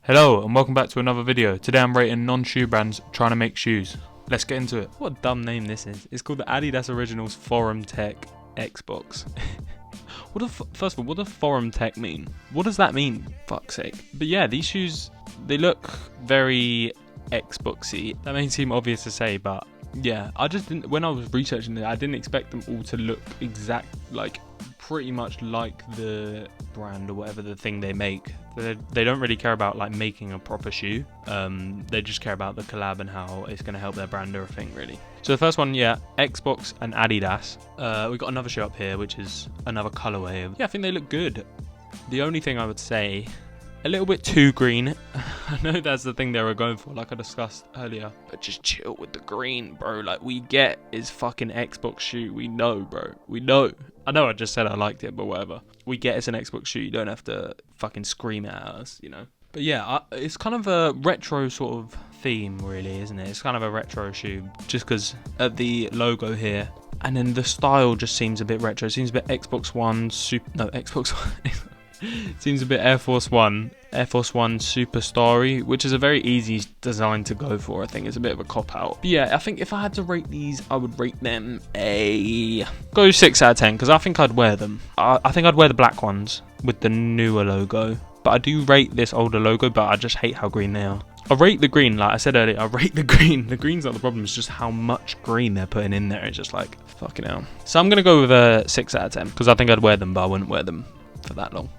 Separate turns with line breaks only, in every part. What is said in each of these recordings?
Hello and welcome back to another video. Today I'm rating non-shoe brands trying to make shoes. Let's get into it. What a dumb name this is. It's called the Adidas Originals Forum Tech Xbox. First of all, what does Forum Tech mean? What does that mean? Fuck's sake. But yeah, these shoes, they look very Xboxy. That may seem obvious to say, but yeah, I just didn't, when I was researching it, I didn't expect them all to look pretty much like the brand or whatever the thing they make. They don't really care about like making a proper shoe. They just care about the collab and how it's going to help their brand or everything really. So the first one, yeah, Xbox and Adidas. We've got another shoe up here, which is another colorway. Yeah, I think they look good. The only thing I would say, a little bit too green. I know that's the thing they were going for, like I discussed earlier. But just chill with the green, bro. Like, we get is fucking Xbox shoe. We know, bro. We know. I know I just said I liked it, but whatever. We get it's an Xbox shoe. You don't have to fucking scream at us, you know. But yeah, it's kind of a retro sort of theme, really, isn't it? It's kind of a retro shoe, just because of the logo here. And then the style just seems a bit retro. It seems a bit Xbox One, Xbox One. Seems a bit Air Force One Superstar-y, which is a very easy design to go for. I think it's a bit of a cop-out. But yeah, I think if I had to rate these, I would rate them go 6 out of 10, because I think I'd wear them. I think I'd wear the black ones with the newer logo. But I do rate this older logo, but I just hate how green they are. I rate the green, like I said earlier, I rate the green. The green's not the problem, it's just how much green they're putting in there. It's just like, fucking hell. So I'm going to go with a 6 out of 10, because I think I'd wear them, but I wouldn't wear them for that long.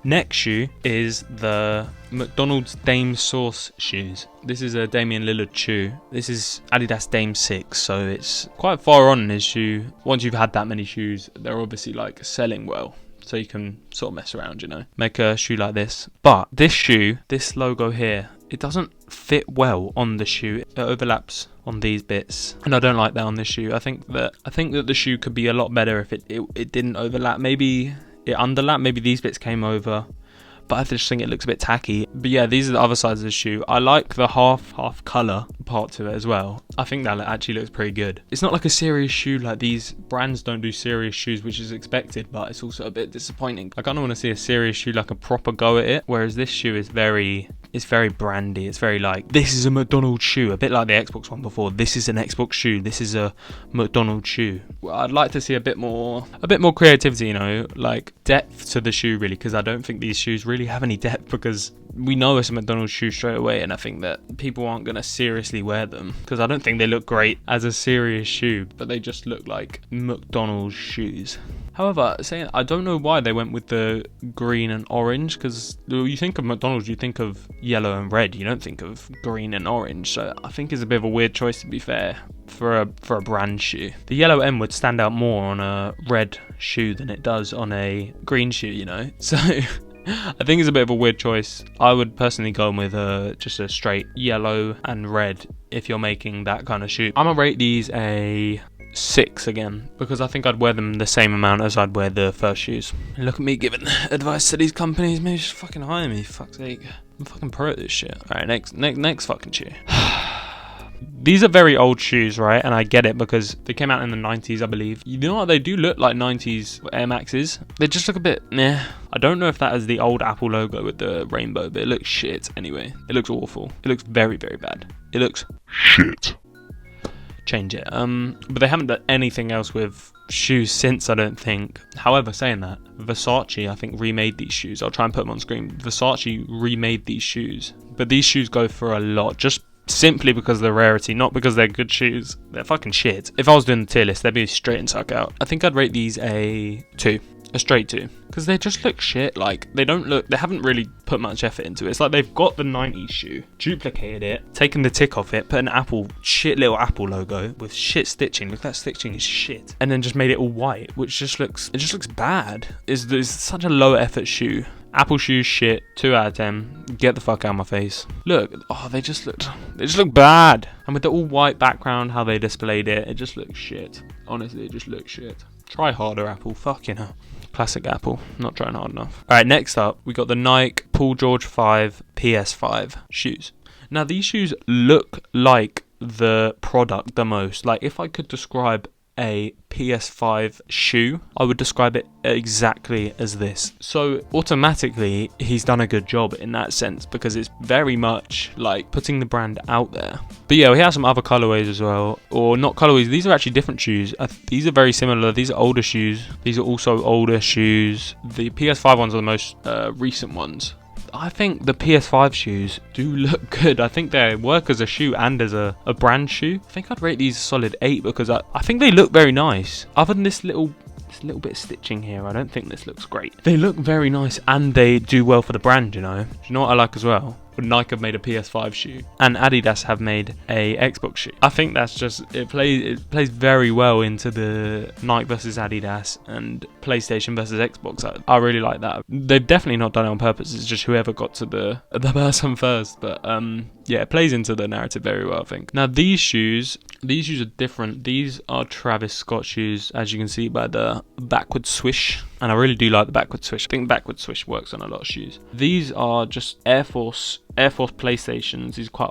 Next shoe is the McDonald's Dame Sauce shoes. This is a Damian Lillard shoe. This is Adidas Dame 6, so it's quite far on in his shoe. Once you've had that many shoes, they're obviously like selling well. So you can sort of mess around, you know, make a shoe like this. But this shoe, this logo here, it doesn't fit well on the shoe. It overlaps on these bits, and I don't like that on this shoe. I think that the shoe could be a lot better if it didn't overlap. Maybe it underlapped, maybe these bits came over, but I just think it looks a bit tacky. But yeah, these are the other sides of the shoe. I like the half colour part to it as well. I think that actually looks pretty good. It's not like a serious shoe, like these brands don't do serious shoes, which is expected, but it's also a bit disappointing. I kind of want to see a serious shoe, like a proper go at it, whereas this shoe is very brandy. It's very like, this is a McDonald's shoe, a bit like the Xbox one before. This is an Xbox shoe, this is a McDonald's shoe. Well, I'd like to see a bit more creativity, you know, like depth to the shoe really, because I don't think these shoes really have any depth, because we know it's a McDonald's shoe straight away, and I think that people aren't going to seriously wear them, because I don't think they look great as a serious shoe, but they just look like McDonald's shoes. However, I don't know why they went with the green and orange, because you think of McDonald's, you think of yellow and red, you don't think of green and orange, so I think it's a bit of a weird choice, to be fair, for a brand shoe. The yellow M would stand out more on a red shoe than it does on a green shoe, you know, so I think it's a bit of a weird choice. I would personally go with just a straight yellow and red if you're making that kind of shoe. I'm gonna rate these a 6 again, because I think I'd wear them the same amount as I'd wear the first shoes. Look at me giving advice to these companies. Maybe just fucking hire me, for fuck's sake. I'm fucking pro at this shit. Alright, next fucking shoe. These are very old shoes, right? And I get it, because they came out in the 90s, I believe. You know what? They do look like 90s Air Maxes. They just look a bit meh. I don't know if that is the old Apple logo with the rainbow, but it looks shit anyway. It looks awful. It looks very, very bad. It looks shit. Change it. But they haven't done anything else with shoes since, I don't think. However, saying that, Versace, I think, remade these shoes. I'll try and put them on screen. Versace remade these shoes. But these shoes go for a lot, just simply because of the rarity, not because they're good shoes. They're fucking shit. If I was doing the tier list, they'd be straight and suck out. I think I'd rate these a 2. A straight 2, because they just look shit. Like, they haven't really put much effort into it. It's like they've got the 90s shoe, duplicated it, taken the tick off it, put an little Apple logo with shit stitching. Look, that stitching is shit, and then just made it all white, which just looks bad. It's such a low effort shoe. Apple shoes shit. 2 out of 10. Get the fuck out of my face. Look, they just look bad. And with the all white background, how they displayed it, it just looks shit. Honestly, it just looks shit. Try harder, Apple. Fucking hell. Classic Apple. Not trying hard enough. Alright, next up, we got the Nike Paul George 5 PS5 shoes. Now, these shoes look like the product the most. Like, if I could describe a PS5 shoe. I would describe it exactly as this. So automatically he's done a good job in that sense, because it's very much like putting the brand out there. But yeah, we have some other colorways as well, or not colorways, these are actually different shoes. These are very similar. These are older shoes. These are also older shoes. The PS5 ones are the most recent ones. I think the PS5 shoes do look good. I think they work as a shoe and as a brand shoe. I think I'd rate these a solid 8 because I think they look very nice. Other than this little bit of stitching here, I don't think this looks great. They look very nice and they do well for the brand, you know. Do you know what I like as well? Nike have made a PS5 shoe and Adidas have made a Xbox shoe. I think that's just, it plays very well into the Nike versus Adidas and PlayStation versus Xbox. I really like that. They've definitely not done it on purpose. It's just whoever got to the person first. But yeah, it plays into the narrative very well, I think. Now these shoes are different. These are Travis Scott shoes, as you can see by the backward swish. And I really do like the backward swish. I think backward swish works on a lot of shoes. These are just Air Force PlayStations. These are quite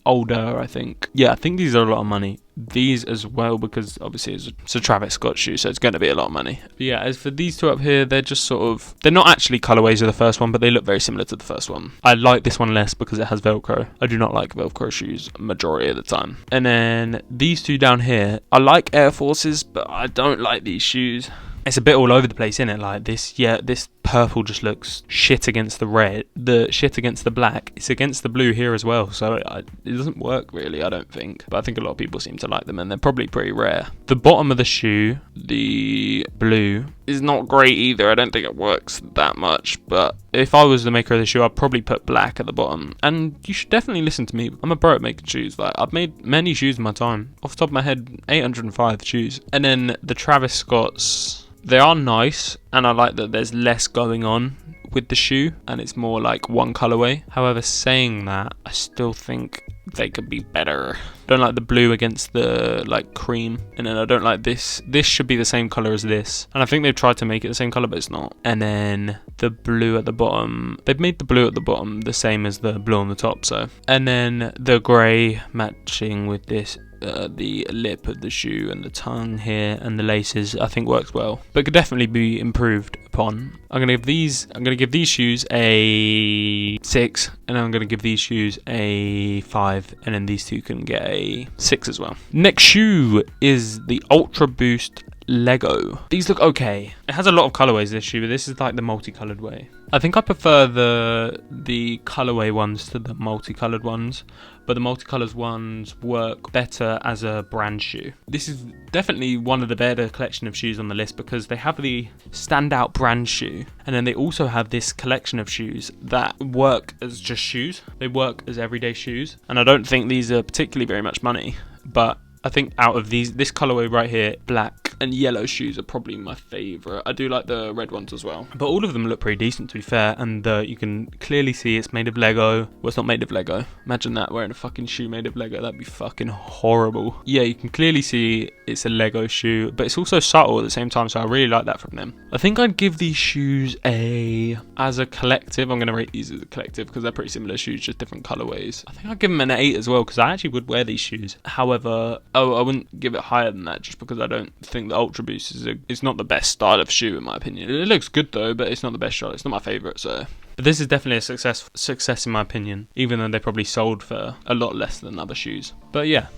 older, I think. Yeah, I think these are a lot of money. These as well, because obviously it's a Travis Scott shoe, so it's going to be a lot of money. But yeah, as for these two up here, they're just sort of, they're not actually colorways of the first one, but they look very similar to the first one. I like this one less because it has Velcro. I do not like Velcro shoes majority of the time. And then these two down here, I like Air Forces, but I don't like these shoes. It's a bit all over the place, isn't it? Like this, yeah, this purple just looks shit against the red, the shit against the black. It's against the blue here as well, so it doesn't work really, I don't think. But I think a lot of people seem to like them, and they're probably pretty rare. The bottom of the shoe, the blue, is not great either. I don't think it works that much, but if I was the maker of the shoe, I'd probably put black at the bottom. And you should definitely listen to me. I'm a pro at making shoes. Like, I've made many shoes in my time. Off the top of my head, 805 shoes. And then the Travis Scotts, they are nice, and I like that there's less going on with the shoe and it's more like one colorway. However, saying that, I still think they could be better. Don't like the blue against the like cream, and then I don't like this. This should be the same color as this, and I think they've tried to make it the same color, but it's not. And then the blue at the bottom, they've made the blue at the bottom the same as the blue on the top, so. And then the gray matching with this, the lip of the shoe and the tongue here and the laces, I think works well, but could definitely be improved upon. I'm gonna give these shoes a 6, and I'm gonna give these shoes a 5, and then these two can get a 6 as well. Next shoe is the Ultra Boost Lego. These look okay. It has a lot of colorways, this shoe, but this is like the multicolored way. I think I prefer the colorway ones to the multicolored ones, but the multicolored ones work better as a brand shoe. This is definitely one of the better collection of shoes on the list because they have the standout brand shoe, and then they also have this collection of shoes that work as just shoes. They work as everyday shoes, and I don't think these are particularly very much money, but I think out of these, this colorway right here, black and yellow shoes are probably my favourite. I do like the red ones as well. But all of them look pretty decent, to be fair, and you can clearly see it's made of Lego. Well, it's not made of Lego. Imagine that, wearing a fucking shoe made of Lego. That'd be fucking horrible. Yeah, you can clearly see it's a Lego shoe, but it's also subtle at the same time, so I really like that from them. I think I'd give these shoes as a collective, I'm going to rate these as a collective because they're pretty similar shoes, just different colorways. I think I'd give them an 8 as well because I actually would wear these shoes. However, I wouldn't give it higher than that just because I don't think the Ultra Boost is not the best style of shoe in my opinion. It looks good though, but it's not the best style. It's not my favourite, so. But this is definitely a success in my opinion, even though they probably sold for a lot less than other shoes. But yeah,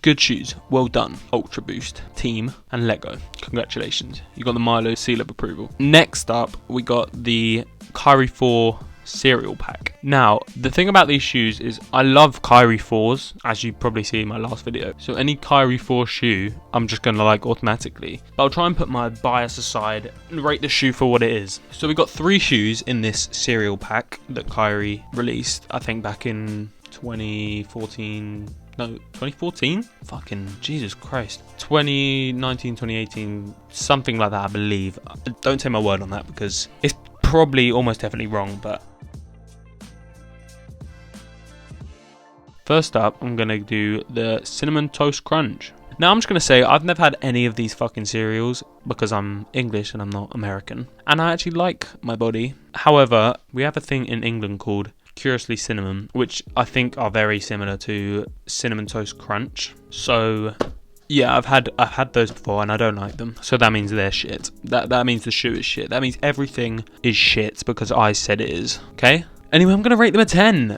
good shoes. Well done, Ultra Boost team and Lego. Congratulations. You got the Milo seal of approval. Next up, we got the Kyrie 4 cereal pack. Now, the thing about these shoes is I love Kyrie 4s, as you probably see in my last video. So any Kyrie 4 shoe, I'm just going to like automatically. But I'll try and put my bias aside and rate the shoe for what it is. So we got 3 shoes in this cereal pack that Kyrie released, I think back in 2014. No, 2014? Fucking Jesus Christ. 2019, 2018, something like that, I believe. Don't take my word on that because it's probably almost definitely wrong, but first up, I'm going to do the Cinnamon Toast Crunch. Now, I'm just going to say, I've never had any of these fucking cereals because I'm English and I'm not American. And I actually like my body. However, we have a thing in England called Curiously Cinnamon, which I think are very similar to Cinnamon Toast Crunch. So Yeah, I've had those before and I don't like them. So that means they're shit. That means the shoe is shit. That means everything is shit because I said it is. Okay? Anyway, I'm gonna rate them a 10.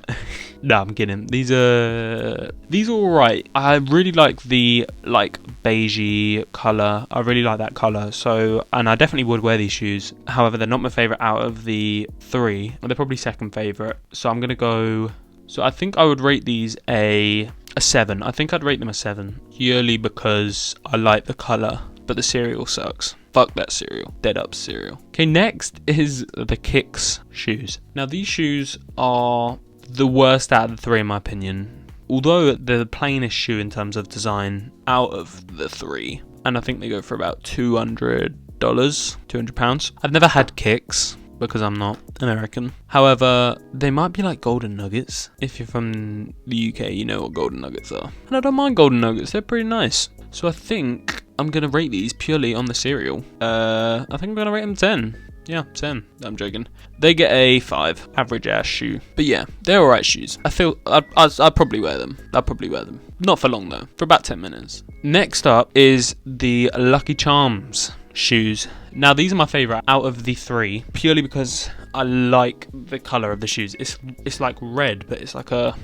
No, I'm kidding. These are alright. I really like the beigey colour. I really like that colour. So, and I definitely would wear these shoes. However, they're not my favourite out of the 3. They're probably second favourite. So I'm gonna go. So I think I would rate these a 7. I think I'd rate them a 7 purely because I like the colour, but the cereal sucks. Fuck that cereal. Dead up cereal. Okay, next is the Kicks shoes. Now these shoes are the worst out of the 3 in my opinion. Although they're the plainest shoe in terms of design out of the 3. And I think they go for about $200, £200. I've never had Kicks because I'm not American. However, they might be like golden nuggets. If you're from the UK, you know what golden nuggets are. And I don't mind golden nuggets, they're pretty nice. So I think I'm gonna rate these purely on the cereal. I think I'm gonna rate them 10. Yeah, 10. I'm joking. They get a 5. Average ass shoe. But yeah, they're alright shoes. I feel I'd probably wear them. I'd probably wear them. Not for long though. For about 10 minutes. Next up is the Lucky Charms shoes. Now these are my favourite out of the 3 purely because I like the colour of the shoes. It's like red, but it's like a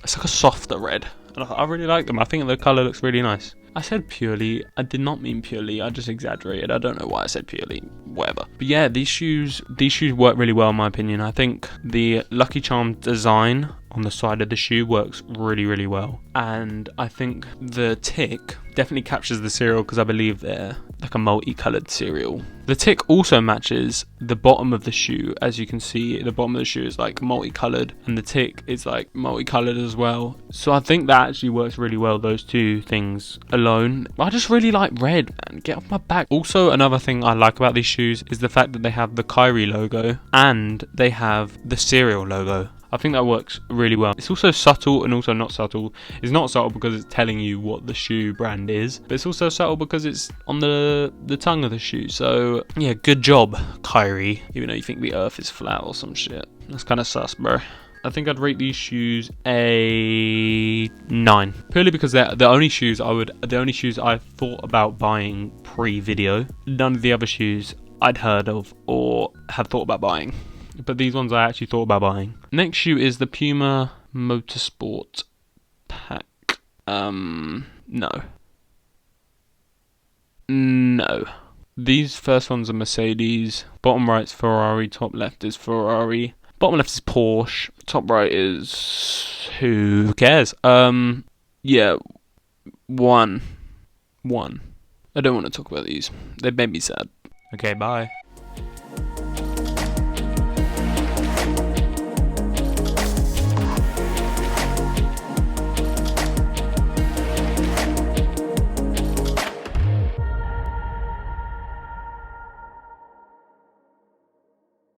softer red. And I really like them. I think the colour looks really nice. I said purely. I did not mean purely. I just exaggerated. I don't know why I said purely. Whatever. But yeah, these shoes work really well in my opinion. I think the Lucky Charm design on the side of the shoe works really, really well. And I think the tick definitely captures the cereal because I believe they're like a multicolored cereal. The tick also matches the bottom of the shoe. As you can see, the bottom of the shoe is like multicolored and the tick is like multicolored as well. So I think that actually works really well, those two things alone. I just really like red, man. Get off my back. Also, another thing I like about these shoes is the fact that they have the Kyrie logo and they have the cereal logo. I think that works really well. It's also subtle and also not subtle. It's not subtle because it's telling you what the shoe brand is, but it's also subtle because it's on the tongue of the shoe. So yeah, good job, Kyrie. Even though you think the earth is flat or some shit. That's kind of sus, bro. I think I'd rate these shoes a 9. Purely because they're the only shoes I thought about buying pre-video. None of the other shoes I'd heard of or had thought about buying. But these ones I actually thought about buying. Next shoe is the Puma Motorsport Pack. No. These first ones are Mercedes. Bottom right's Ferrari. Top left is Ferrari. Bottom left is Porsche. Top right is... who cares? Yeah. One. I don't want to talk about these. They made me sad. Okay, bye.